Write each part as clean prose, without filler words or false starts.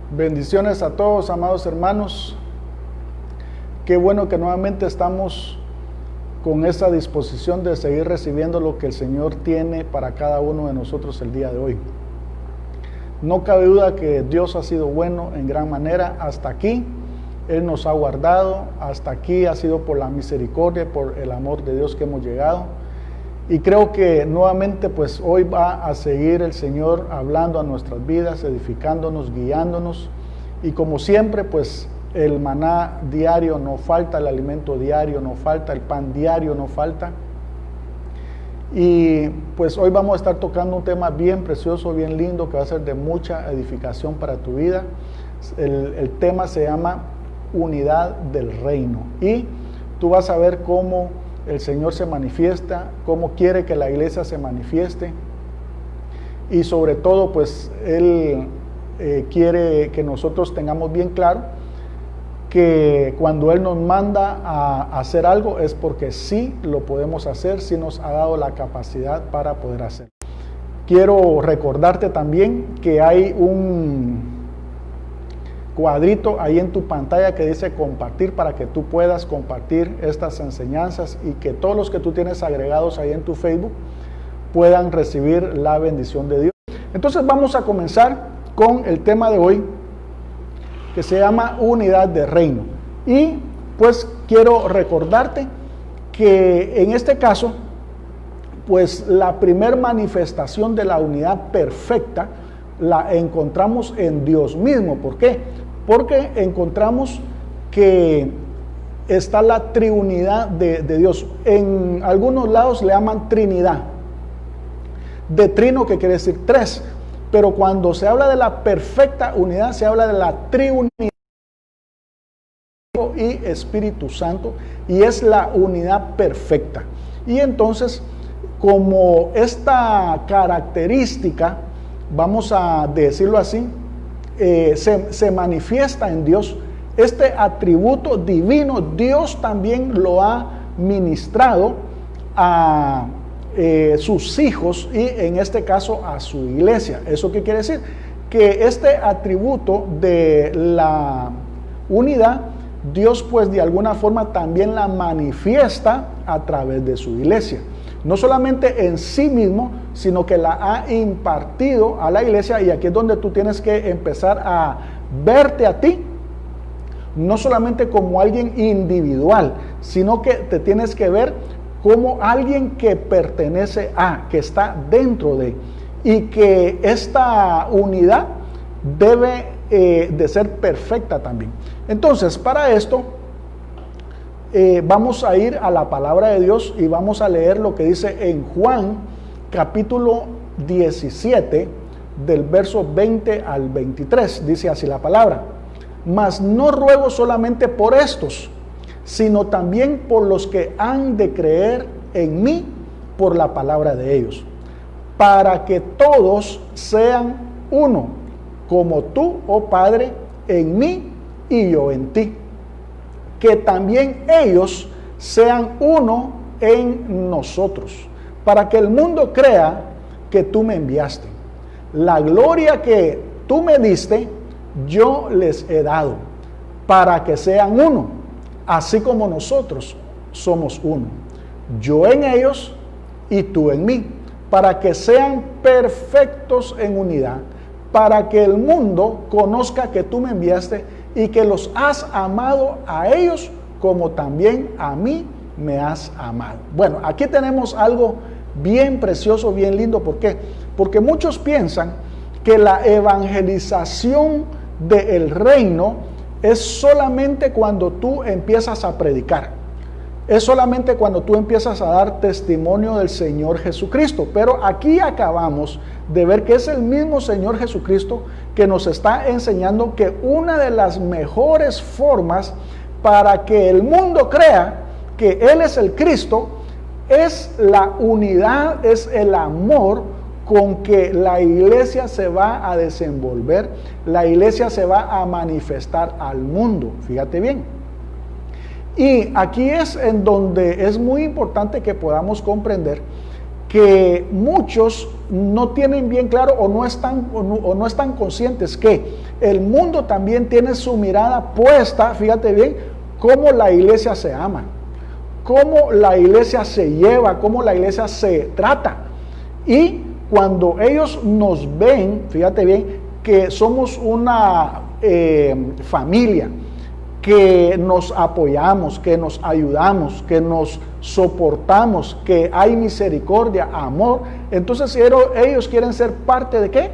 Bendiciones a todos, amados hermanos. Qué bueno que nuevamente estamos con esta disposición de seguir recibiendo lo que el Señor tiene para cada uno de nosotros el día de hoy. No cabe duda que Dios ha sido bueno en gran manera hasta aquí. Él nos ha guardado, hasta aquí ha sido por la misericordia, por el amor de Dios que hemos llegado. Y creo que nuevamente pues hoy va a seguir el Señor hablando a nuestras vidas, edificándonos, guiándonos. Y como siempre pues el maná diario no falta, el alimento diario no falta, el pan diario no falta. Y pues hoy vamos a estar tocando un tema bien precioso, bien lindo, que va a ser de mucha edificación para tu vida. El tema se llama unidad del reino. Y tú vas a ver cómo el Señor se manifiesta, cómo quiere que la iglesia se manifieste. Y sobre todo, pues, Él quiere que nosotros tengamos bien claro que cuando Él nos manda a hacer algo es porque sí lo podemos hacer, sí nos ha dado la capacidad para poder hacerlo. Quiero recordarte también que hay un cuadrito ahí en tu pantalla que dice compartir, para que tú puedas compartir estas enseñanzas y que todos los que tú tienes agregados ahí en tu Facebook puedan recibir la bendición de Dios. Entonces vamos a comenzar con el tema de hoy, que se llama unidad de reino. Y pues quiero recordarte que en este caso, pues la primer manifestación de la unidad perfecta la encontramos en Dios mismo. ¿Por qué? Porque encontramos que está la triunidad de Dios. En algunos lados le llaman Trinidad. De trino, que quiere decir tres. Pero cuando se habla de la perfecta unidad, se habla de la triunidad y Espíritu Santo. Y es la unidad perfecta. Y entonces, como esta característica, vamos a decirlo así, se manifiesta en Dios, este atributo divino, Dios también lo ha ministrado a sus hijos y en este caso a su iglesia. ¿Eso qué quiere decir? Que este atributo de la unidad, Dios pues de alguna forma también la manifiesta a través de su iglesia. No solamente en sí mismo, sino que la ha impartido a la iglesia. Y aquí es donde tú tienes que empezar a verte a ti, no solamente como alguien individual, sino que te tienes que ver como alguien que pertenece a, que está dentro de, y que esta unidad debe de ser perfecta también. Entonces, para esto, vamos a ir a la palabra de Dios y vamos a leer lo que dice en Juan capítulo 17 del verso 20 al 23. Dice así la palabra: mas no ruego solamente por estos, sino también por los que han de creer en mí por la palabra de ellos, para que todos sean uno, como tú, oh Padre, en mí y yo en ti, que también ellos sean uno en nosotros, para que el mundo crea que tú me enviaste. La gloria que tú me diste, yo les he dado, para que sean uno, así como nosotros somos uno. Yo en ellos y tú en mí, para que sean perfectos en unidad, para que el mundo conozca que tú me enviaste y que los has amado a ellos como también a mí me has amado. Bueno, aquí tenemos algo bien precioso, bien lindo. ¿Por qué? Porque muchos piensan que la evangelización del reino es solamente cuando tú empiezas a predicar. Es solamente cuando tú empiezas a dar testimonio del Señor Jesucristo. Pero aquí acabamos de ver que es el mismo Señor Jesucristo que nos está enseñando que una de las mejores formas para que el mundo crea que Él es el Cristo es la unidad, es el amor con que la iglesia se va a desenvolver, la iglesia se va a manifestar al mundo. Fíjate bien. Y aquí es en donde es muy importante que podamos comprender que muchos no tienen bien claro o no están conscientes que el mundo también tiene su mirada puesta, fíjate bien, cómo la iglesia se ama, cómo la iglesia se lleva, cómo la iglesia se trata. Y cuando ellos nos ven, fíjate bien, que somos una familia, que nos apoyamos, que nos ayudamos, que nos soportamos, que hay misericordia, amor, entonces ellos quieren ser parte ¿de qué?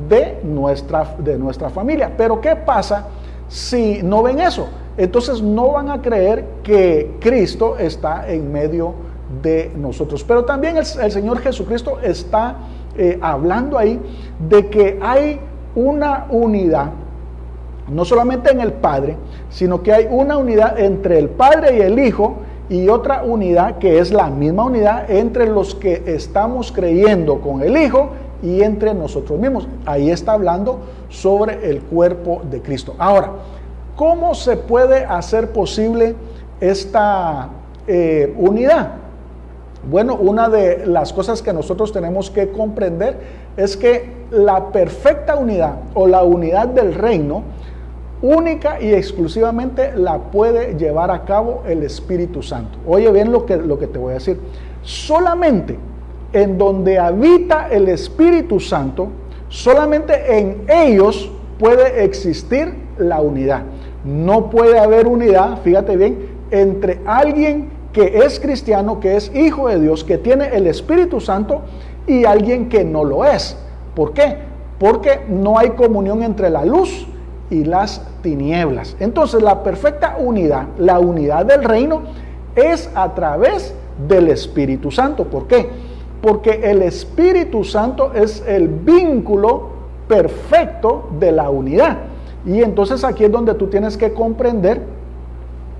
De nuestra familia. Pero ¿qué pasa si no ven eso? Entonces no van a creer que Cristo está en medio de nosotros. Pero también el Señor Jesucristo está hablando ahí de que hay una unidad, no solamente en el Padre, sino que hay una unidad entre el Padre y el Hijo, y otra unidad que es la misma unidad entre los que estamos creyendo con el Hijo y entre nosotros mismos. Ahí está hablando sobre el cuerpo de Cristo. Ahora, ¿cómo se puede hacer posible esta unidad? Bueno, una de las cosas que nosotros tenemos que comprender es que la perfecta unidad o la unidad del reino única y exclusivamente la puede llevar a cabo el Espíritu Santo. Oye bien lo que te voy a decir. Solamente en donde habita el Espíritu Santo, solamente en ellos puede existir la unidad. No puede haber unidad, fíjate bien, entre alguien que es cristiano, que es hijo de Dios, que tiene el Espíritu Santo, y alguien que no lo es. ¿Por qué? Porque no hay comunión entre la luz y las tinieblas. Entonces la perfecta unidad, la unidad del reino, es a través del Espíritu Santo. ¿Por qué? Porque el Espíritu Santo es el vínculo perfecto de la unidad. Y entonces aquí es donde tú tienes que comprender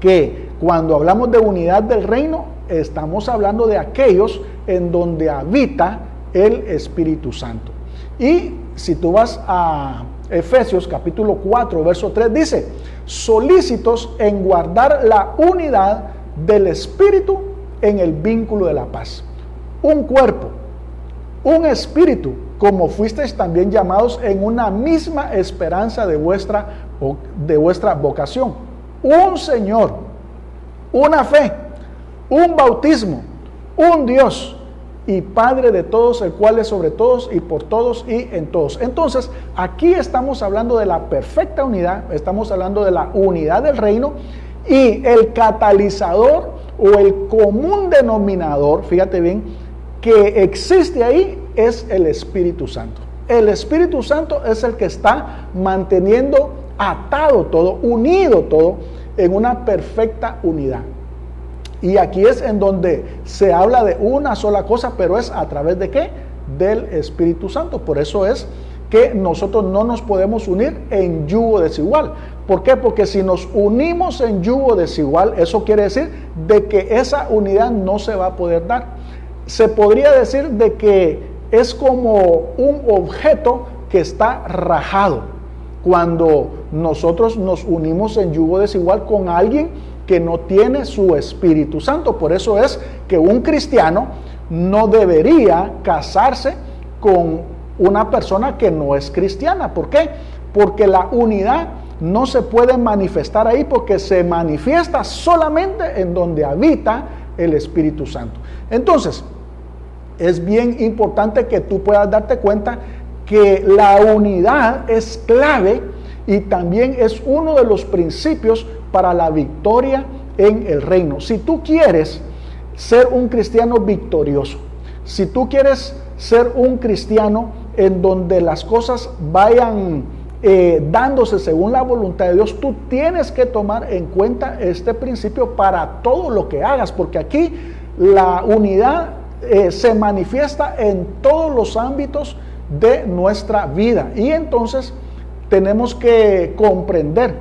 que cuando hablamos de unidad del reino, estamos hablando de aquellos en donde habita el Espíritu Santo. Y si tú vas a Efesios capítulo 4, verso 3, dice: solícitos en guardar la unidad del Espíritu en el vínculo de la paz. Un cuerpo, un espíritu, como fuisteis también llamados en una misma esperanza de vuestra vocación. Un Señor, una fe, un bautismo, un Dios y Padre de todos, el cual es sobre todos y por todos y en todos. Entonces, aquí estamos hablando de la perfecta unidad, estamos hablando de la unidad del reino, y el catalizador o el común denominador, fíjate bien, que existe ahí es el Espíritu Santo. El Espíritu Santo es el que está manteniendo atado todo, unido todo en una perfecta unidad. Y aquí es en donde se habla de una sola cosa, pero es a través de ¿qué? Del Espíritu Santo. Por eso es que nosotros no nos podemos unir en yugo desigual. ¿Por qué? Porque si nos unimos en yugo desigual, eso quiere decir de que esa unidad no se va a poder dar. Se podría decir de que es como un objeto que está rajado cuando nosotros nos unimos en yugo desigual con alguien que no tiene su Espíritu Santo. Por eso es que un cristiano no debería casarse con una persona que no es cristiana. ¿Por qué? Porque la unidad no se puede manifestar ahí, porque se manifiesta solamente en donde habita el Espíritu Santo. Entonces, es bien importante que tú puedas darte cuenta que la unidad es clave y también es uno de los principios para la victoria en el reino. Si tú quieres ser un cristiano victorioso, si tú quieres ser un cristiano en donde las cosas vayan dándose según la voluntad de Dios, tú tienes que tomar en cuenta este principio para todo lo que hagas, porque aquí la unidad se manifiesta en todos los ámbitos de nuestra vida. Y entonces tenemos que comprender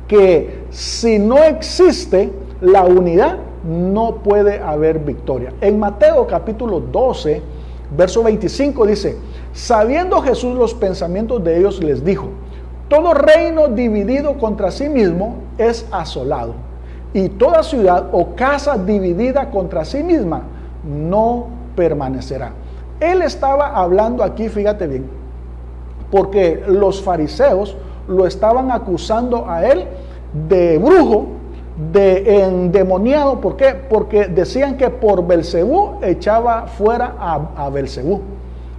que si no existe la unidad, no puede haber victoria. En Mateo capítulo 12, verso 25 dice: sabiendo Jesús los pensamientos de ellos, les dijo: todo reino dividido contra sí mismo es asolado, y toda ciudad o casa dividida contra sí misma no permanecerá. Él estaba hablando aquí, fíjate bien, porque los fariseos lo estaban acusando a él de brujo, de endemoniado. ¿Por qué? Porque decían que por Belcebú echaba fuera a Belcebú.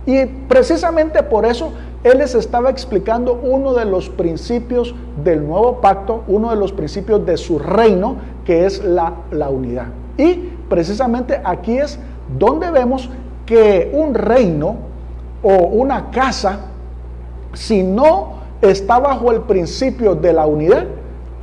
Y precisamente por eso él les estaba explicando uno de los principios del nuevo pacto, uno de los principios de su reino, que es la unidad. Y precisamente aquí es donde vemos que un reino o una casa, si no está bajo el principio de la unidad,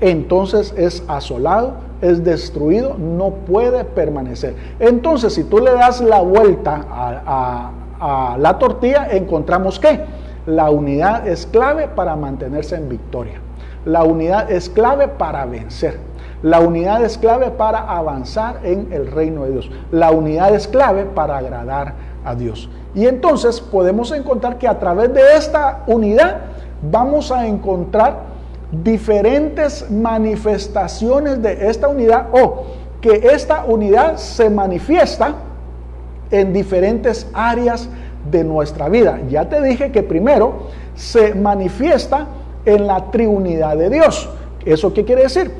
entonces es asolado, es destruido, no puede permanecer. Entonces, si tú le das la vuelta a la tortilla, encontramos que la unidad es clave para mantenerse en victoria. La unidad es clave para vencer. La unidad es clave para avanzar en el reino de Dios. La unidad es clave para agradar a Dios. Y entonces podemos encontrar que a través de esta unidad vamos a encontrar diferentes manifestaciones de esta unidad, o que esta unidad se manifiesta en diferentes áreas de nuestra vida. Ya te dije que primero se manifiesta en la triunidad de Dios. ¿Eso qué quiere decir?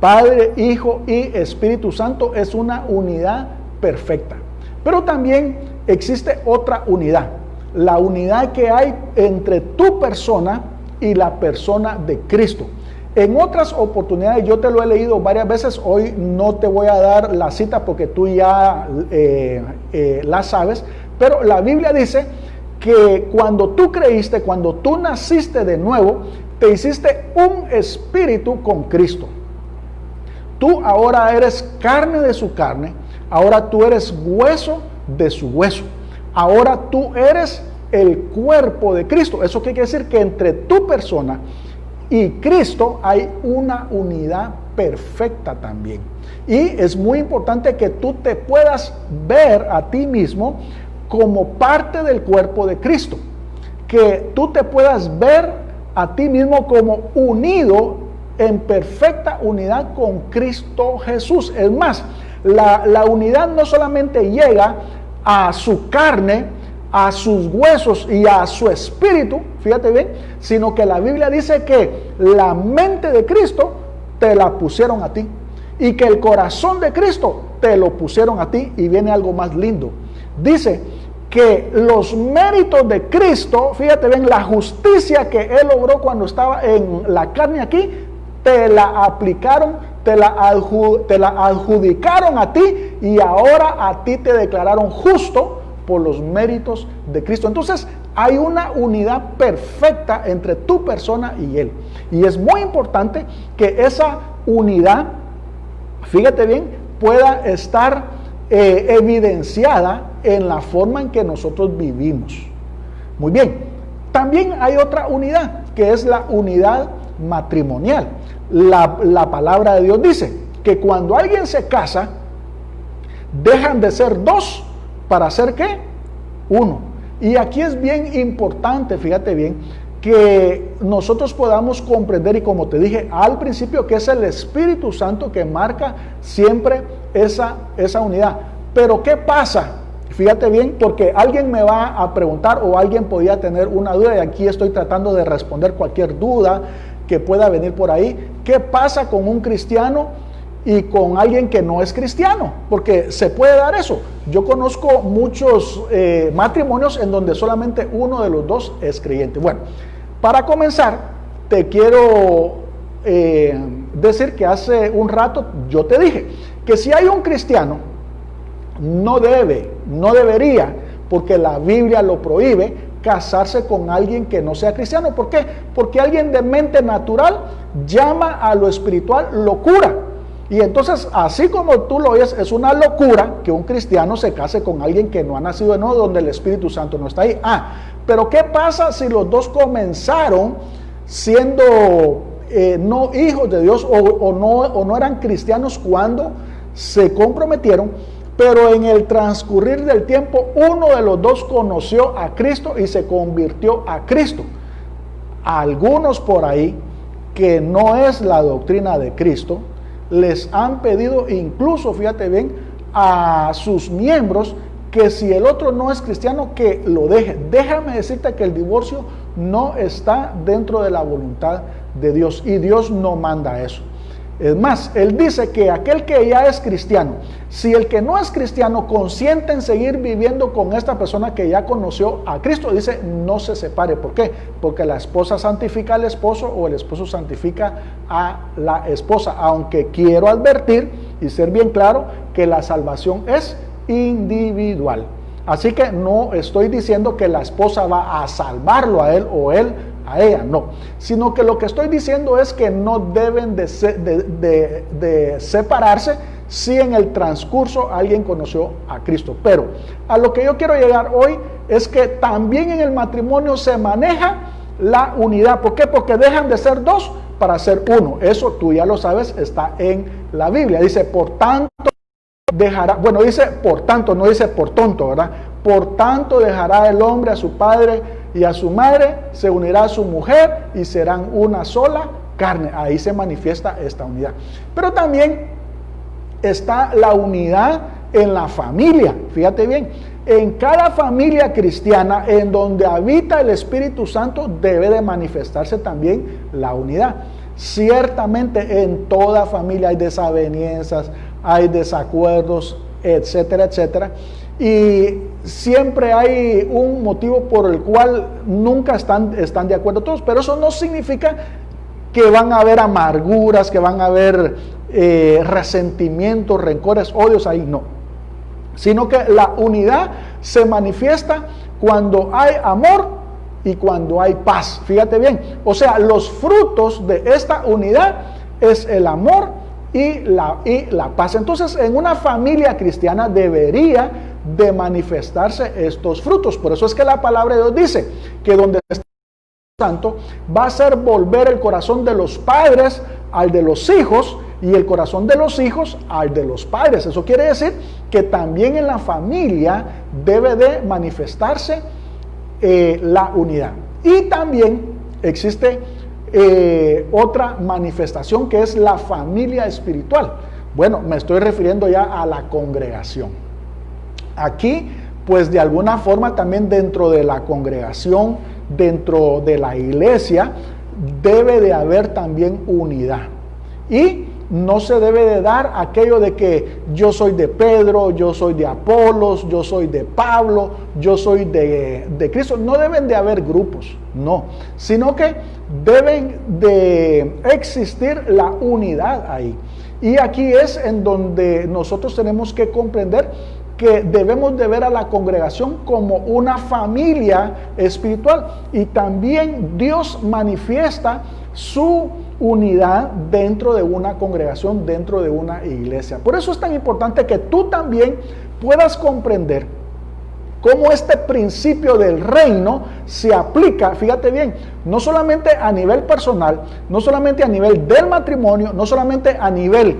Padre, Hijo y Espíritu Santo es una unidad perfecta. Pero también existe otra unidad, la unidad que hay entre tu persona y la persona de Cristo. En otras oportunidades yo te lo he leído varias veces, hoy no te voy a dar la cita porque tú ya la sabes, pero la Biblia dice que cuando tú creíste, cuando tú naciste de nuevo, te hiciste un espíritu con Cristo. Tú ahora eres carne de su carne, ahora tú eres hueso de su hueso, ahora tú eres el cuerpo de Cristo. Eso quiere decir que entre tu persona y Cristo hay una unidad perfecta también. Y es muy importante que tú te puedas ver a ti mismo como parte del cuerpo de Cristo, que tú te puedas ver a ti mismo como unido en perfecta unidad con Cristo Jesús. Es más, la unidad no solamente llega a su carne, a sus huesos y a su espíritu, fíjate bien, sino que la Biblia dice que la mente de Cristo te la pusieron a ti y que el corazón de Cristo te lo pusieron a ti. Y viene algo más lindo, dice que los méritos de Cristo, fíjate bien, la justicia que Él logró cuando estaba en la carne aquí, te la aplicaron, te la adjudicaron a ti, y ahora a ti te declararon justo por los méritos de Cristo. Entonces hay una unidad perfecta entre tu persona y Él. Y es muy importante que esa unidad, fíjate bien, pueda estar evidenciada en la forma en que nosotros vivimos. Muy bien, también hay otra unidad, que es la unidad matrimonial. La palabra de Dios dice que cuando alguien se casa, dejan de ser dos para ser ¿qué? Uno. Y aquí es bien importante, fíjate bien, que nosotros podamos comprender, y como te dije al principio, que es el Espíritu Santo que marca siempre esa unidad. Pero ¿qué pasa? Fíjate bien, porque alguien me va a preguntar, o alguien podría tener una duda, y aquí estoy tratando de responder cualquier duda que pueda venir por ahí. ¿Qué pasa con un cristiano y con alguien que no es cristiano? Porque se puede dar eso. Yo conozco muchos matrimonios en donde solamente uno de los dos es creyente. Bueno, para comenzar, te quiero decir que hace un rato yo te dije que si hay un cristiano, no debería, porque la Biblia lo prohíbe, casarse con alguien que no sea cristiano. ¿Por qué? Porque alguien de mente natural llama a lo espiritual locura. Y entonces, así como tú lo oyes, es una locura que un cristiano se case con alguien que no ha nacido de nuevo, donde el Espíritu Santo no está ahí. Pero ¿qué pasa si los dos comenzaron siendo no hijos de Dios, o no eran cristianos cuando se comprometieron, pero en el transcurrir del tiempo uno de los dos conoció a Cristo y se convirtió a Cristo? A algunos por ahí, que no es la doctrina de Cristo, les han pedido incluso, fíjate bien, a sus miembros que si el otro no es cristiano, que lo deje. Déjame decirte que el divorcio no está dentro de la voluntad de Dios y Dios no manda eso. Es más, Él dice que aquel que ya es cristiano, si el que no es cristiano consiente en seguir viviendo con esta persona que ya conoció a Cristo, dice no se separe. ¿Por qué? Porque la esposa santifica al esposo o el esposo santifica a la esposa. Aunque quiero advertir y ser bien claro que la salvación es individual. Así que no estoy diciendo que la esposa va a salvarlo a él o él a ella, no, sino que lo que estoy diciendo es que no deben de separarse si en el transcurso alguien conoció a Cristo. Pero a lo que yo quiero llegar hoy es que también en el matrimonio se maneja la unidad. ¿Por qué? Porque dejan de ser dos para ser uno. Eso tú ya lo sabes, está en la Biblia. Dice, por tanto dejará, bueno, dice por tanto, no dice por tonto, ¿verdad? Por tanto dejará el hombre a su padre y a su madre, se unirá a su mujer y serán una sola carne. Ahí se manifiesta esta unidad. Pero también está la unidad en la familia. Fíjate bien, en cada familia cristiana en donde habita el Espíritu Santo debe de manifestarse también la unidad. Ciertamente en toda familia hay desavenencias, hay desacuerdos, etcétera, etcétera. Y siempre hay un motivo por el cual nunca están de acuerdo todos, pero eso no significa que van a haber amarguras, que van a haber resentimientos, rencores, odios, ahí no. Sino que la unidad se manifiesta cuando hay amor y cuando hay paz. Fíjate bien, o sea, los frutos de esta unidad es el amor y la paz. Entonces, en una familia cristiana debería de manifestarse estos frutos. Por eso es que la palabra de Dios dice que donde está el Santo va a hacer volver el corazón de los padres al de los hijos y el corazón de los hijos al de los padres. Eso quiere decir que también en la familia debe de manifestarse la unidad. Y también existe otra manifestación que es la familia espiritual. Bueno, me estoy refiriendo ya a la congregación. Aquí, pues de alguna forma también dentro de la congregación, dentro de la iglesia, debe de haber también unidad. Y no se debe de dar aquello de que yo soy de Pedro, yo soy de Apolos, yo soy de Pablo, yo soy de Cristo. No deben de haber grupos, no, sino que deben de existir la unidad ahí. Y aquí es en donde nosotros tenemos que comprender que debemos de ver a la congregación como una familia espiritual. Y también Dios manifiesta su unidad dentro de una congregación, dentro de una iglesia. Por eso es tan importante que tú también puedas comprender cómo este principio del reino se aplica, fíjate bien, no solamente a nivel personal, no solamente a nivel del matrimonio, no solamente a nivel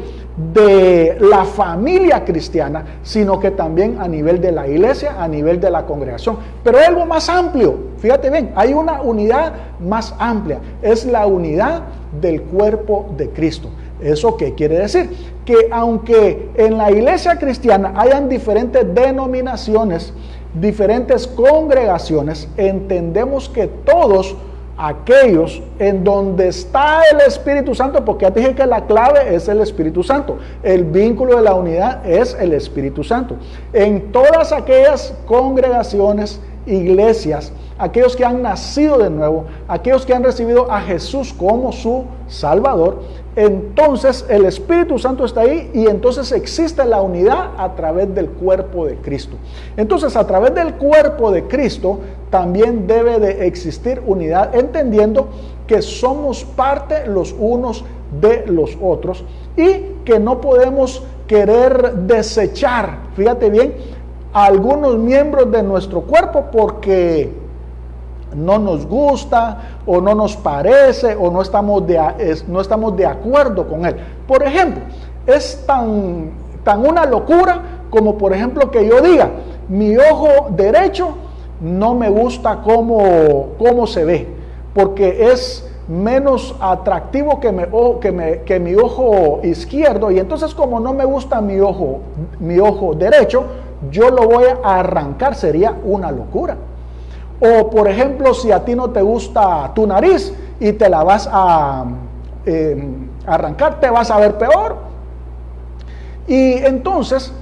de la familia cristiana, sino que también a nivel de la iglesia, a nivel de la congregación. Pero hay algo más amplio, fíjate bien, hay una unidad más amplia, es la unidad del cuerpo de Cristo. ¿Eso qué quiere decir? Que aunque en la iglesia cristiana hayan diferentes denominaciones, diferentes congregaciones, entendemos que todos aquellos en donde está el Espíritu Santo, porque ya te dije que la clave es el Espíritu Santo, el vínculo de la unidad es el Espíritu Santo. En todas aquellas congregaciones, iglesias, aquellos que han nacido de nuevo, aquellos que han recibido a Jesús como su Salvador, entonces el Espíritu Santo está ahí y entonces existe la unidad a través del cuerpo de Cristo. Entonces, a través del cuerpo de Cristo también debe de existir unidad, entendiendo que somos parte los unos de los otros y que no podemos querer desechar, fíjate bien, a algunos miembros de nuestro cuerpo porque no nos gusta o no nos parece o no estamos de acuerdo con él. Por ejemplo, es tan una locura como por ejemplo que yo diga, mi ojo derecho no me gusta cómo se ve, porque es menos atractivo que mi ojo izquierdo, y entonces como no me gusta mi ojo derecho, yo lo voy a arrancar, sería una locura. O por ejemplo, si a ti no te gusta tu nariz y te la vas a arrancar, te vas a ver peor. Y entonces,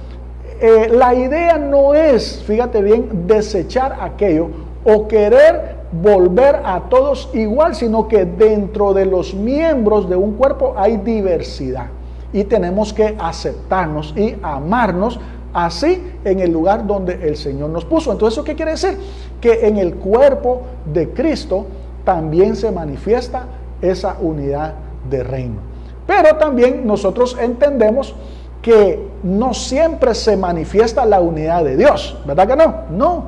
la idea no es, fíjate bien, desechar aquello o querer volver a todos igual, sino que dentro de los miembros de un cuerpo hay diversidad y tenemos que aceptarnos y amarnos así en el lugar donde el Señor nos puso. Entonces, ¿eso qué quiere decir? Que en el cuerpo de Cristo también se manifiesta esa unidad de reino. Pero también nosotros entendemos que no siempre se manifiesta la unidad de Dios, ¿verdad que no? No.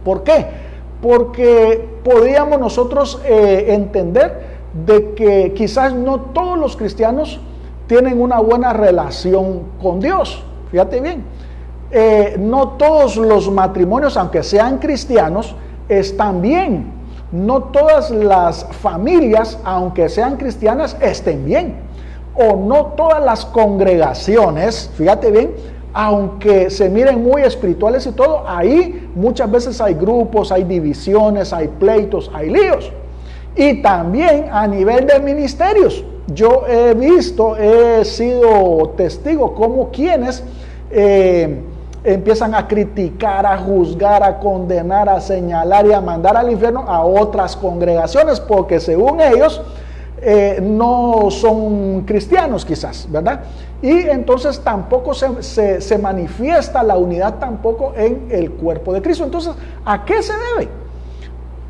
¿Por qué? Porque podríamos nosotros entender de que quizás no todos los cristianos tienen una buena relación con Dios. Fíjate bien, no todos los matrimonios, aunque sean cristianos, están bien. No todas las familias, aunque sean cristianas, estén bien. O no todas las congregaciones, fíjate bien, aunque se miren muy espirituales y todo, ahí muchas veces hay grupos, hay divisiones, hay pleitos, hay líos. Y también a nivel de ministerios, yo he visto, he sido testigo como quienes empiezan a criticar, a juzgar, a condenar, a señalar y a mandar al infierno a otras congregaciones, porque según ellos no son cristianos quizás, ¿verdad? Y entonces tampoco se manifiesta la unidad tampoco en el cuerpo de Cristo. Entonces, ¿a qué se debe?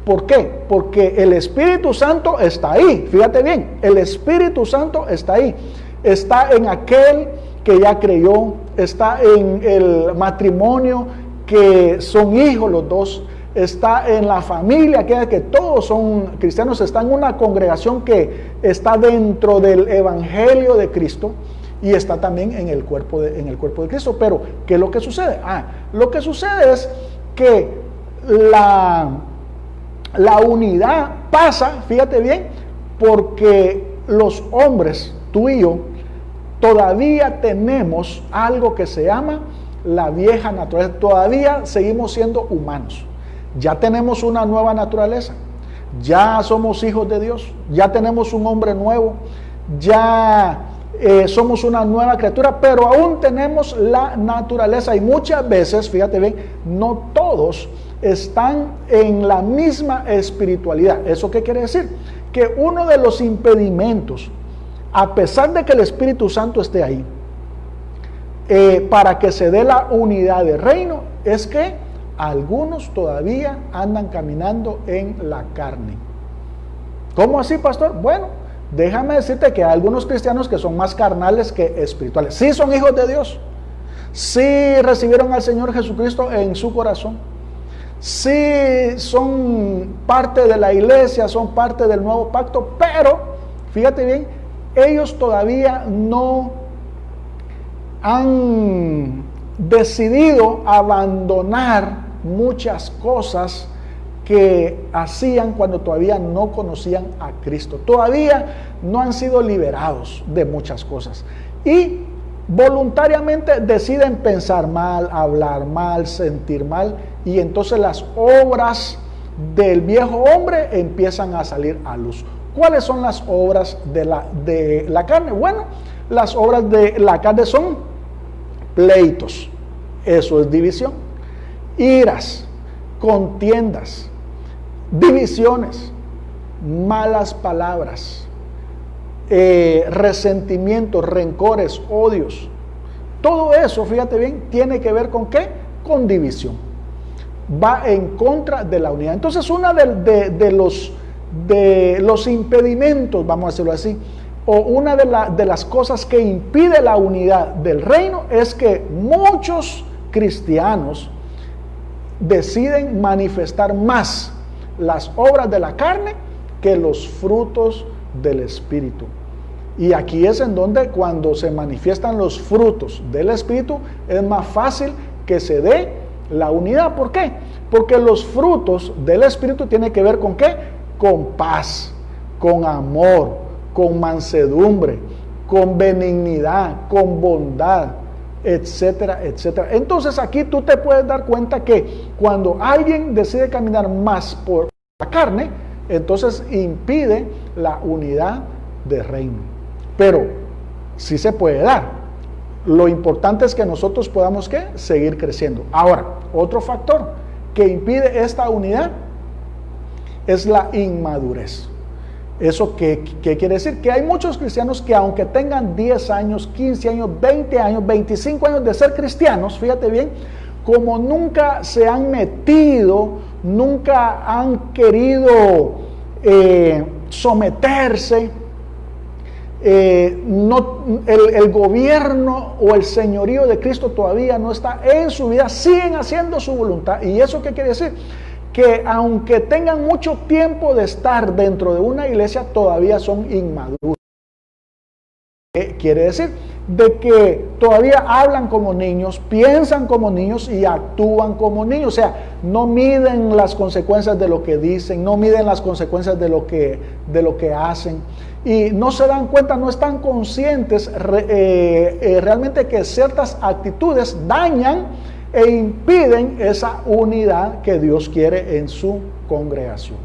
¿Por qué? Porque el Espíritu Santo está ahí. Fíjate bien, el Espíritu Santo está ahí. Está en aquel que ya creyó, está en el matrimonio que son hijos los dos, está en la familia, que todos son cristianos, está en una congregación que está dentro del Evangelio de Cristo y está también en el cuerpo de Cristo. Pero, ¿qué es lo que sucede? Lo que sucede es que la unidad pasa, fíjate bien, porque los hombres, tú y yo, todavía tenemos algo que se llama la vieja naturaleza. Todavía seguimos siendo humanos. Ya tenemos una nueva naturaleza. Ya somos hijos de Dios. Ya tenemos un hombre nuevo. Ya somos una nueva criatura, pero aún tenemos la naturaleza. Y muchas veces, fíjate bien, no todos están en la misma espiritualidad. ¿Eso qué quiere decir? Que uno de los impedimentos, a pesar de que el Espíritu Santo esté ahí, para que se dé la unidad de reino, es que algunos todavía andan caminando en la carne. ¿Cómo así, pastor? Bueno, déjame decirte que hay algunos cristianos que son más carnales que espirituales. Sí son hijos de Dios, sí recibieron al Señor Jesucristo en su corazón, sí son parte de la iglesia, son parte del nuevo pacto, pero, fíjate bien, ellos todavía no han decidido abandonar muchas cosas que hacían cuando todavía no conocían a Cristo. Todavía no han sido liberados de muchas cosas. Y voluntariamente deciden pensar mal, hablar mal, sentir mal. Y entonces las obras del viejo hombre empiezan a salir a luz. ¿Cuáles son las obras de la carne? Bueno, las obras de la carne son pleitos. Eso es división. Iras, contiendas, divisiones, malas palabras, resentimientos, rencores, odios. Todo eso, fíjate bien, tiene que ver con ¿qué? Con división. Va en contra de la unidad. Entonces, una de los impedimentos, vamos a decirlo así, o una de las cosas que impide la unidad del reino es que muchos cristianos deciden manifestar más las obras de la carne que los frutos del Espíritu. Y aquí es en donde cuando se manifiestan los frutos del Espíritu es más fácil que se dé la unidad. ¿Por qué? Porque los frutos del Espíritu tienen que ver con ¿qué? Con paz, con amor, con mansedumbre, con benignidad, con bondad, etcétera, etcétera. Entonces aquí tú te puedes dar cuenta que cuando alguien decide caminar más por la carne, entonces impide la unidad de reino. Pero sí se puede dar. Lo importante es que nosotros podamos, ¿qué? Seguir creciendo. Ahora, otro factor que impide esta unidad es la inmadurez. ¿Eso qué quiere decir? Que hay muchos cristianos que aunque tengan 10 años, 15 años, 20 años, 25 años de ser cristianos, fíjate bien, como nunca se han metido, nunca han querido someterse, el gobierno o el señorío de Cristo todavía no está en su vida, siguen haciendo su voluntad. ¿Y eso qué quiere decir? Que aunque tengan mucho tiempo de estar dentro de una iglesia, todavía son inmaduros. ¿Qué quiere decir? De que todavía hablan como niños, piensan como niños y actúan como niños. O sea, no miden las consecuencias de lo que dicen, no miden las consecuencias de lo que hacen. Y no se dan cuenta, no están conscientes realmente que ciertas actitudes dañan e impiden esa unidad que Dios quiere en su congregación.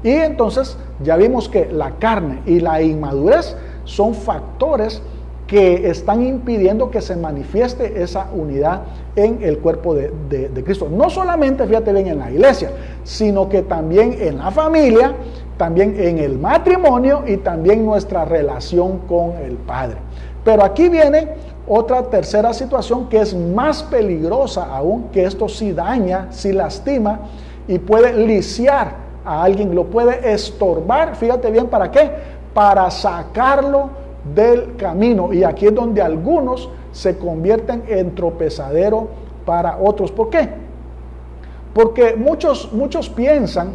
Y entonces ya vimos que la carne y la inmadurez son factores que están impidiendo que se manifieste esa unidad en el cuerpo de Cristo. No solamente, fíjate bien, en la iglesia, sino que también en la familia, también en el matrimonio y también nuestra relación con el Padre. Pero aquí viene otra tercera situación que es más peligrosa aún, que esto sí daña, sí lastima y puede lisiar a alguien, lo puede estorbar, fíjate bien, ¿para qué? Para sacarlo del camino. Y aquí es donde algunos se convierten en tropezadero para otros. ¿Por qué? Porque muchos piensan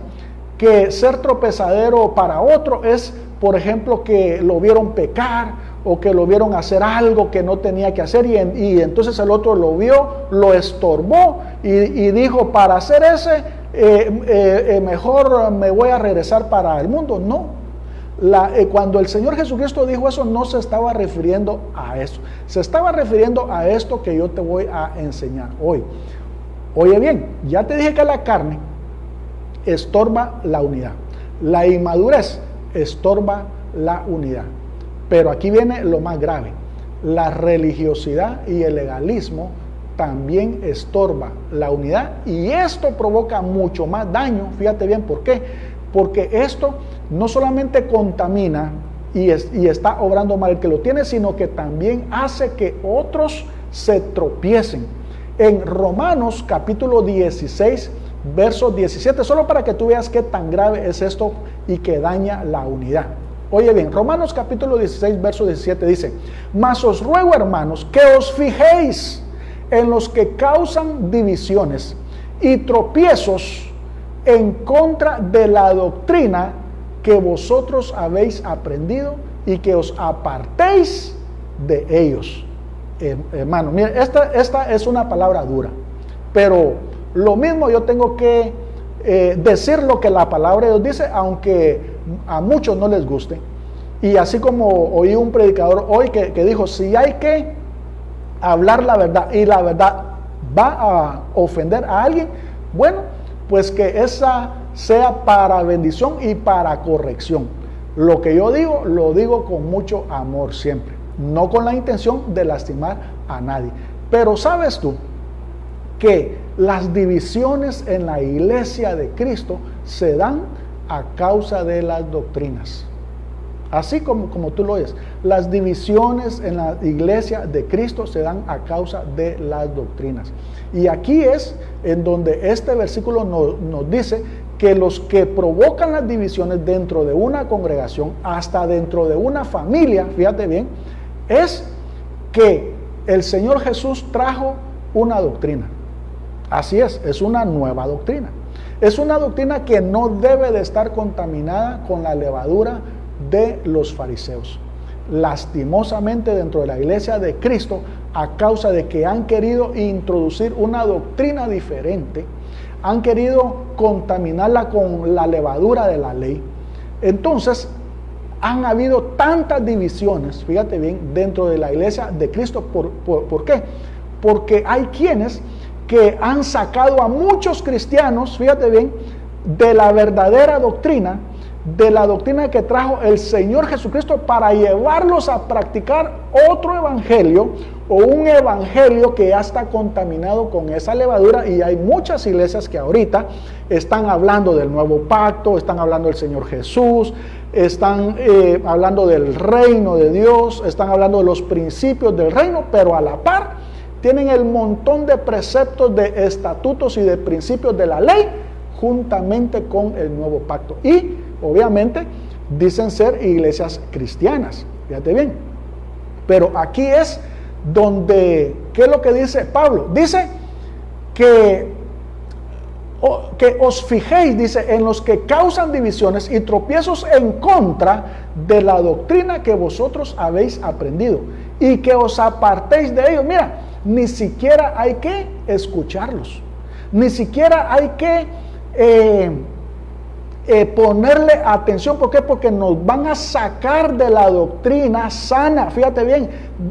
que ser tropezadero para otro es, por ejemplo, que lo vieron pecar o que lo vieron hacer algo que no tenía que hacer y entonces el otro lo vio, lo estorbó y dijo, para hacer ese, mejor me voy a regresar para el mundo. No, cuando el Señor Jesucristo dijo eso, no se estaba refiriendo a eso, se estaba refiriendo a esto que yo te voy a enseñar hoy. Oye bien, ya te dije que la carne estorba la unidad, la inmadurez estorba la unidad. Pero aquí viene lo más grave, la religiosidad y el legalismo también estorba la unidad y esto provoca mucho más daño. Fíjate bien, ¿por qué? Porque esto no solamente contamina y está obrando mal el que lo tiene, sino que también hace que otros se tropiecen. En Romanos capítulo 16, verso 17, solo para que tú veas qué tan grave es esto y que daña la unidad. Oye bien, Romanos capítulo 16, verso 17 dice, mas os ruego, hermanos, que os fijéis en los que causan divisiones y tropiezos en contra de la doctrina que vosotros habéis aprendido y que os apartéis de ellos. Hermano, mire, esta es una palabra dura, pero lo mismo yo tengo que decir lo que la palabra de Dios dice, aunque a muchos no les guste. Y así como oí un predicador hoy que dijo, si hay que hablar la verdad y la verdad va a ofender a alguien, bueno, pues que esa sea para bendición y para corrección. Lo que yo digo, lo digo con mucho amor siempre, no con la intención de lastimar a nadie. Pero ¿sabes tú que las divisiones en la iglesia de Cristo se dan a causa de las doctrinas? Así como tú lo oyes, las divisiones en la iglesia de Cristo se dan a causa de las doctrinas. Y aquí es en donde este versículo nos dice que los que provocan las divisiones dentro de una congregación, hasta dentro de una familia, fíjate bien, es que el Señor Jesús trajo una doctrina. Así es una nueva doctrina. Es una doctrina que no debe de estar contaminada con la levadura de los fariseos. Lastimosamente dentro de la iglesia de Cristo, a causa de que han querido introducir una doctrina diferente, han querido contaminarla con la levadura de la ley. Entonces, han habido tantas divisiones, fíjate bien, dentro de la iglesia de Cristo. ¿Por qué? porque hay quienes que han sacado a muchos cristianos, fíjate bien, de la verdadera doctrina, de la doctrina que trajo el Señor Jesucristo, para llevarlos a practicar otro evangelio, o un evangelio que ya está contaminado con esa levadura. Y hay muchas iglesias que ahorita están hablando del nuevo pacto, están hablando del Señor Jesús, están hablando del reino de Dios, están hablando de los principios del reino, pero a la par tienen el montón de preceptos, de estatutos y de principios de la ley juntamente con el nuevo pacto. Y obviamente dicen ser iglesias cristianas, fíjate bien. Pero aquí es donde, ¿qué es lo que dice Pablo? Dice que os fijéis, dice, en los que causan divisiones y tropiezos en contra de la doctrina que vosotros habéis aprendido, y que os apartéis de ellos. Mira, ni siquiera hay que escucharlos, ni siquiera hay que ponerle atención. ¿Por qué? Porque nos van a sacar de la doctrina sana. Fíjate bien,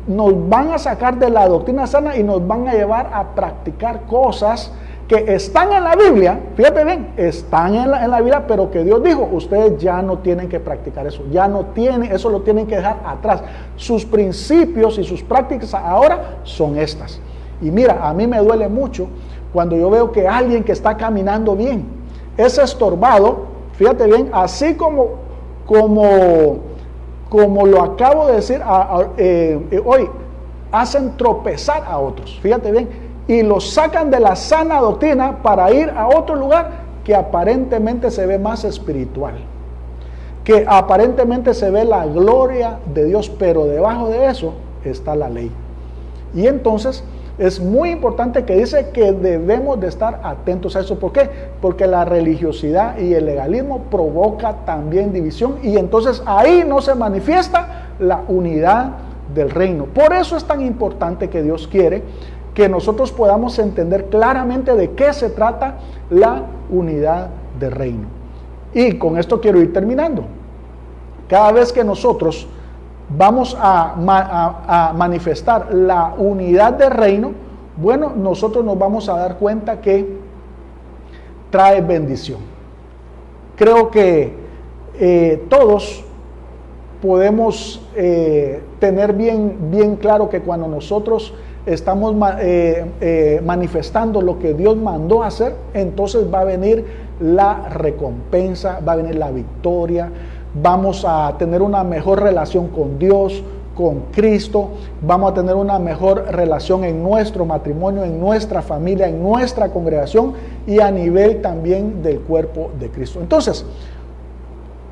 nos van a sacar de la doctrina sana y nos van a llevar a practicar cosas que están en la Biblia. Fíjate bien, están en la Biblia, pero que Dios dijo, ustedes ya no tienen que practicar eso, ya no tienen, eso lo tienen que dejar atrás. Sus principios y sus prácticas ahora son estas. Y mira, a mí me duele mucho cuando yo veo que alguien que está caminando bien es estorbado, fíjate bien, así como lo acabo de decir hoy, hacen tropezar a otros, fíjate bien, y los sacan de la sana doctrina para ir a otro lugar que aparentemente se ve más espiritual, que aparentemente se ve la gloria de Dios, pero debajo de eso está la ley. Y entonces es muy importante que dice que debemos de estar atentos a eso. ¿Por qué? Porque la religiosidad y el legalismo provoca también división, y entonces ahí no se manifiesta la unidad del reino. Por eso es tan importante que Dios quiere que nosotros podamos entender claramente de qué se trata la unidad del reino. Y con esto quiero ir terminando. Cada vez que nosotros vamos a manifestar la unidad del reino, bueno, nosotros nos vamos a dar cuenta que trae bendición. Creo que todos podemos tener bien claro que cuando nosotros estamos manifestando lo que Dios mandó hacer, entonces va a venir la recompensa, va a venir la victoria, vamos a tener una mejor relación con Dios, con Cristo, vamos a tener una mejor relación en nuestro matrimonio, en nuestra familia, en nuestra congregación y a nivel también del cuerpo de Cristo. Entonces,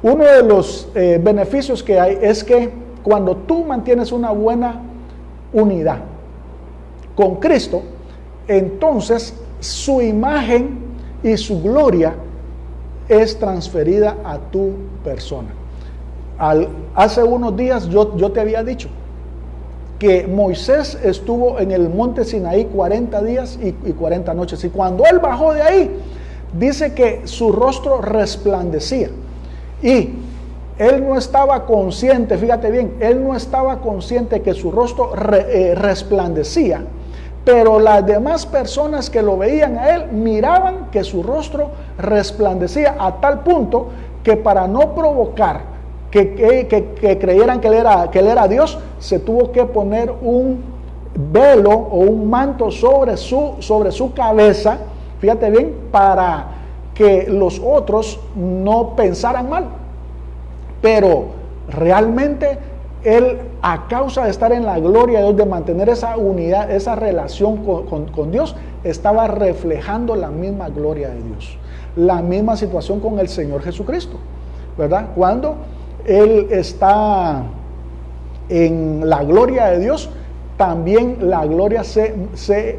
uno de los beneficios que hay es que cuando tú mantienes una buena unidad con Cristo, entonces su imagen y su gloria es transferida a tu persona. Hace unos días yo te había dicho que Moisés estuvo en el monte Sinaí 40 días y 40 noches, y cuando él bajó de ahí, dice que su rostro resplandecía, y él no estaba consciente, fíjate bien, él no estaba consciente que su rostro resplandecía, pero las demás personas que lo veían a él miraban que su rostro resplandecía, a tal punto que para no provocar que creyeran que él era Dios, se tuvo que poner un velo o un manto sobre su cabeza, fíjate bien, para que los otros no pensaran mal. Pero realmente él, a causa de estar en la gloria de Dios, de mantener esa unidad, esa relación con Dios, estaba reflejando la misma gloria de Dios. La misma situación con el Señor Jesucristo, ¿verdad? Cuando él está en la gloria de Dios, también la gloria se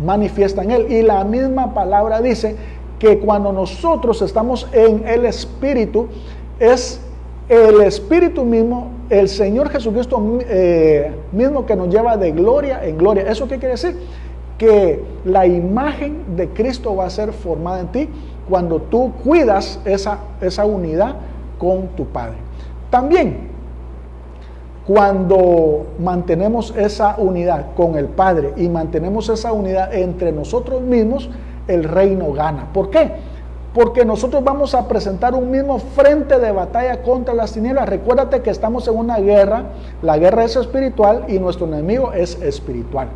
manifiesta en él. Y la misma palabra dice que cuando nosotros estamos en el Espíritu, es el Espíritu mismo, el Señor Jesucristo mismo, que nos lleva de gloria en gloria. ¿Eso qué quiere decir? Que la imagen de Cristo va a ser formada en ti cuando tú cuidas esa unidad con tu Padre. También, Cuando mantenemos esa unidad con el Padre y mantenemos esa unidad entre nosotros mismos, el reino gana. ¿Por qué? Porque nosotros vamos a presentar un mismo frente de batalla contra las tinieblas. Recuérdate que estamos en una guerra, la guerra es espiritual y nuestro enemigo es espiritual.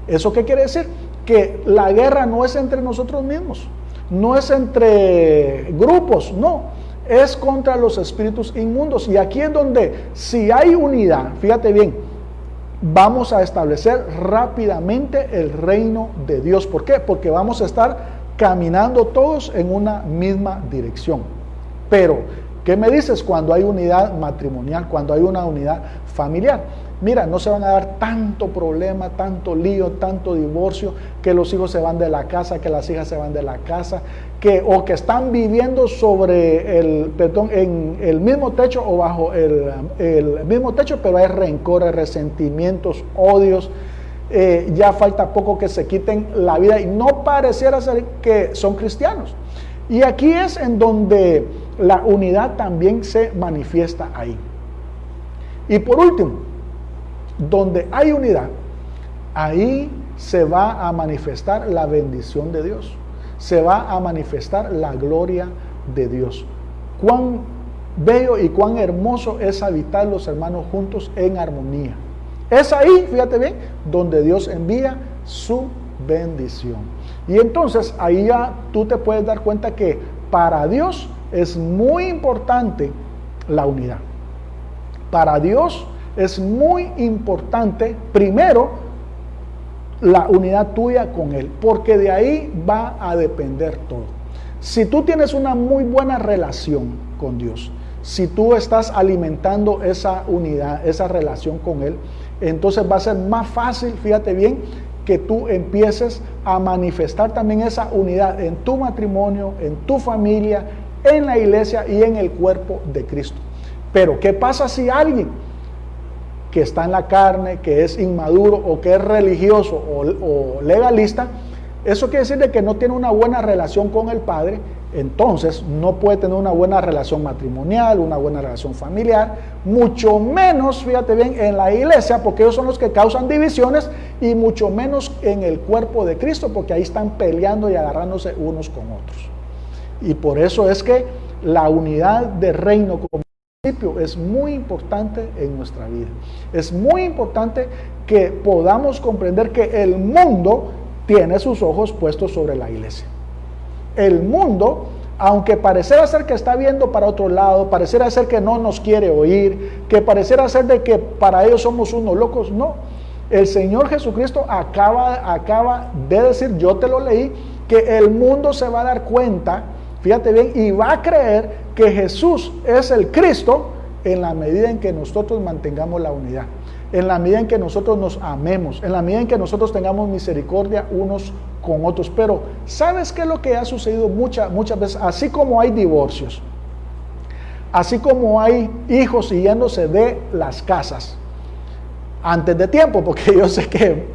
¿Eso qué quiere decir? Que la guerra no es entre nosotros mismos, no es entre grupos, no. Es contra los espíritus inmundos. Y aquí es donde, si hay unidad, fíjate bien, vamos a establecer rápidamente el reino de Dios. ¿Por qué? Porque vamos a estar caminando todos en una misma dirección. Pero, ¿qué me dices cuando hay unidad matrimonial, cuando hay una unidad familiar? Mira, no se van a dar tanto problema, tanto lío, tanto divorcio, que los hijos se van de la casa, que las hijas se van de la casa, o que están viviendo en el mismo techo o bajo el mismo techo, pero hay rencores, resentimientos, odios. Ya falta poco que se quiten la vida y no pareciera ser que son cristianos. Y aquí es en donde la unidad también se manifiesta ahí. Y por último, donde hay unidad, ahí se va a manifestar la bendición de Dios, se va a manifestar la gloria de Dios. Cuán bello y cuán hermoso es habitar los hermanos juntos en armonía. Es ahí, fíjate bien, donde Dios envía su bendición. Y entonces ahí ya tú te puedes dar cuenta que para Dios es muy importante la unidad. Para Dios es muy importante, primero, la unidad tuya con Él, porque de ahí va a depender todo. Si tú tienes una muy buena relación con Dios, si tú estás alimentando esa unidad, esa relación con Él, entonces va a ser más fácil, fíjate bien, que tú empieces a manifestar también esa unidad en tu matrimonio, en tu familia, en la iglesia y en el cuerpo de Cristo. Pero, ¿qué pasa si alguien que está en la carne, que es inmaduro o que es religioso o legalista, eso quiere decir de que no tiene una buena relación con el Padre? Entonces no puede tener una buena relación matrimonial, una buena relación familiar, mucho menos, fíjate bien, en la iglesia, porque ellos son los que causan divisiones, y mucho menos en el cuerpo de Cristo, porque ahí están peleando y agarrándose unos con otros. Y por eso es que la unidad de reino como principio es muy importante en nuestra vida. Es muy importante que podamos comprender que el mundo tiene sus ojos puestos sobre la iglesia. El mundo, aunque pareciera ser que está viendo para otro lado, pareciera ser que no nos quiere oír, que pareciera ser de que para ellos somos unos locos, no. El Señor Jesucristo acaba de decir, yo te lo leí, que el mundo se va a dar cuenta, fíjate bien, y va a creer que Jesús es el Cristo en la medida en que nosotros mantengamos la unidad, en la medida en que nosotros nos amemos, en la medida en que nosotros tengamos misericordia unos con otros. Pero ¿sabes qué es lo que ha sucedido muchas veces? Así como hay divorcios, así como hay hijos yéndose de las casas antes de tiempo, porque yo sé que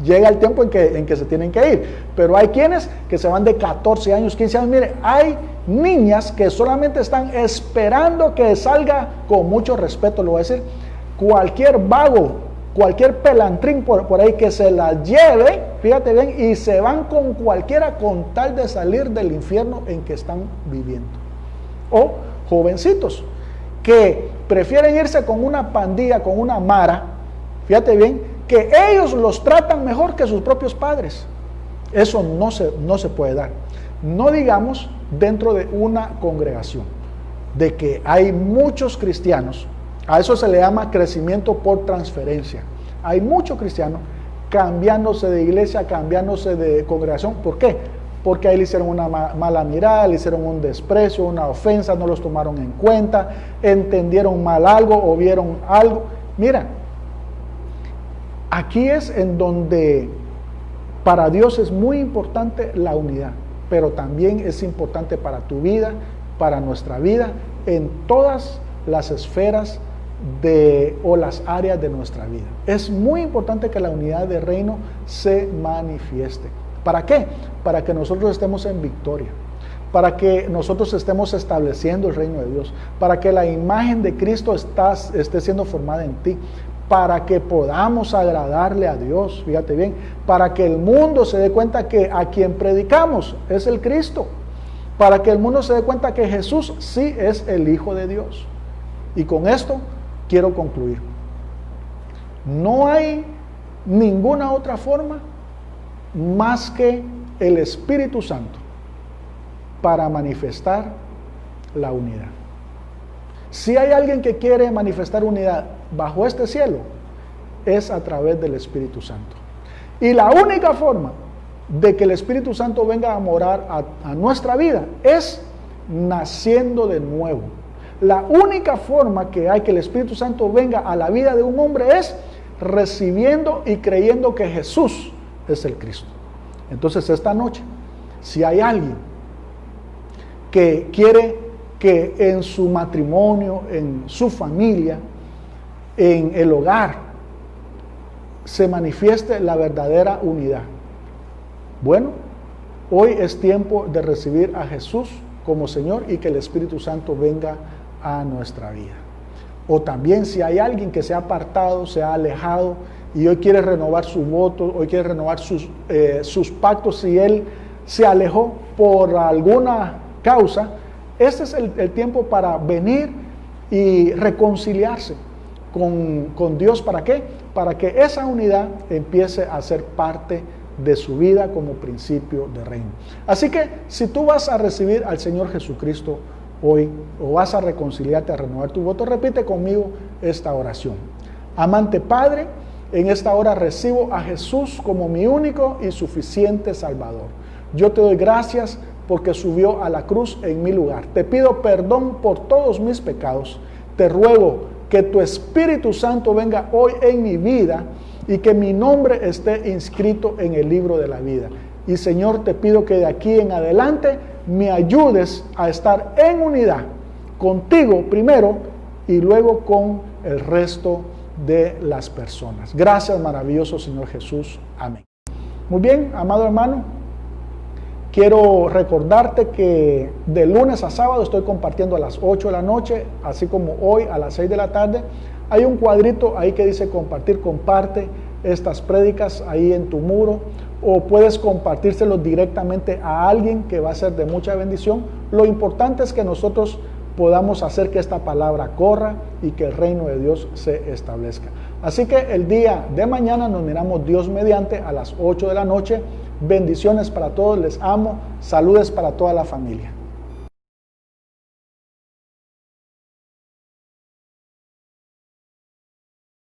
llega el tiempo en que se tienen que ir, pero hay quienes que se van de 14 años, 15 años. Mire, hay niñas que solamente están esperando que salga, con mucho respeto lo voy a decir, cualquier vago, cualquier pelantrín por ahí, que se la lleve, fíjate bien, y se van con cualquiera con tal de salir del infierno en que están viviendo. O jovencitos que prefieren irse con una pandilla, con una mara, fíjate bien, que ellos los tratan mejor que sus propios padres. Eso no se puede dar. No digamos dentro de una congregación, de que hay muchos cristianos, a eso se le llama crecimiento por transferencia. Hay muchos cristianos cambiándose de iglesia, cambiándose de congregación. ¿Por qué? Porque ahí le hicieron una mala mirada, le hicieron un desprecio, una ofensa, no los tomaron en cuenta, entendieron mal algo o vieron algo. Mira, aquí es en donde para Dios es muy importante la unidad, pero también es importante para tu vida, para nuestra vida, en todas las esferas o las áreas de nuestra vida. Es muy importante que la unidad de reino se manifieste. ¿Para qué? Para que nosotros estemos en victoria, para que nosotros estemos estableciendo el reino de Dios, para que la imagen de Cristo esté siendo formada en ti, para que podamos agradarle a Dios, fíjate bien, para que el mundo se dé cuenta que a quien predicamos es el Cristo, para que el mundo se dé cuenta que Jesús sí es el Hijo de Dios. Y con esto quiero concluir. No hay ninguna otra forma más que el Espíritu Santo para manifestar la unidad. Si hay alguien que quiere manifestar unidad bajo este cielo, es a través del Espíritu Santo. Y la única forma de que el Espíritu Santo venga a morar a nuestra vida es naciendo de nuevo. La única forma que hay que el Espíritu Santo venga a la vida de un hombre es recibiendo y creyendo que Jesús es el Cristo. Entonces esta noche, si hay alguien que quiere que en su matrimonio, en su familia, en el hogar, se manifieste la verdadera unidad, bueno, hoy es tiempo de recibir a Jesús como Señor y que el Espíritu Santo venga a nuestra vida. O también si hay alguien que se ha apartado, se ha alejado y hoy quiere renovar su voto, hoy quiere renovar sus pactos, si él se alejó por alguna causa, este es el tiempo para venir y reconciliarse con Dios. ¿Para qué? Para que esa unidad empiece a ser parte de su vida como principio de reino. Así que si tú vas a recibir al Señor Jesucristo hoy, o vas a reconciliarte, a renovar tu voto, repite conmigo esta oración. Amante Padre, en esta hora recibo a Jesús como mi único y suficiente Salvador. Yo te doy gracias porque subió a la cruz en mi lugar. Te pido perdón por todos mis pecados. Te ruego que tu Espíritu Santo venga hoy en mi vida y que mi nombre esté inscrito en el libro de la vida. Y Señor, te pido que de aquí en adelante me ayudes a estar en unidad contigo primero y luego con el resto de las personas. Gracias, maravilloso Señor Jesús. Amén. Muy bien, amado hermano, quiero recordarte que de lunes a sábado estoy compartiendo a las 8 de la noche, así como hoy a las 6 de la tarde. Hay un cuadrito ahí que dice compartir, comparte estas prédicas ahí en tu muro, o puedes compartírselo directamente a alguien que va a ser de mucha bendición. Lo importante es que nosotros podamos hacer que esta palabra corra y que el reino de Dios se establezca. Así que el día de mañana nos miramos Dios mediante a las 8 de la noche. Bendiciones para todos, les amo, saludes para toda la familia.